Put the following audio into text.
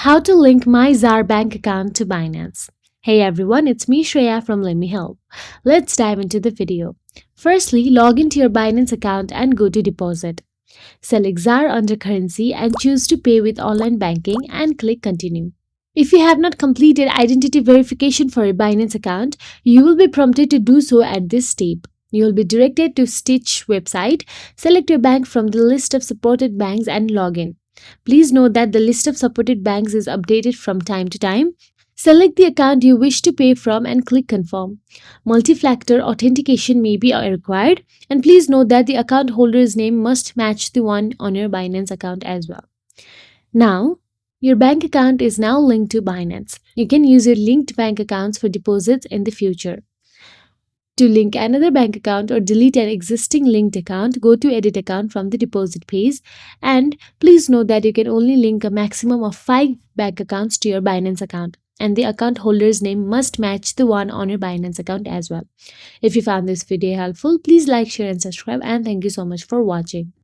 How to link my ZAR bank account to Binance. Hey everyone, it's me Shreya from Lemme Help. Let's dive into the video. Firstly, log into your Binance account and go to Deposit. Select ZAR under Currency and choose to pay with online banking and click Continue. If you have not completed identity verification for your Binance account, you will be prompted to do so at this step. You will be directed to Stitch website. Select your bank from the list of supported banks and log in. Please note that the list of supported banks is updated from time to time. Select the account you wish to pay from and click Confirm. Multi-factor authentication may be required, and please note that the account holder's name must match the one on your Binance account as well. Now, your bank account is now linked to Binance. You can use your linked bank accounts for deposits in the future. To link another bank account or delete an existing linked account, go to Edit Account from the Deposit page, and please note that you can only link a maximum of 5 bank accounts to your Binance account, and the account holder's name must match the one on your Binance account as well. If you found this video helpful, please like, share and subscribe, and thank you so much for watching.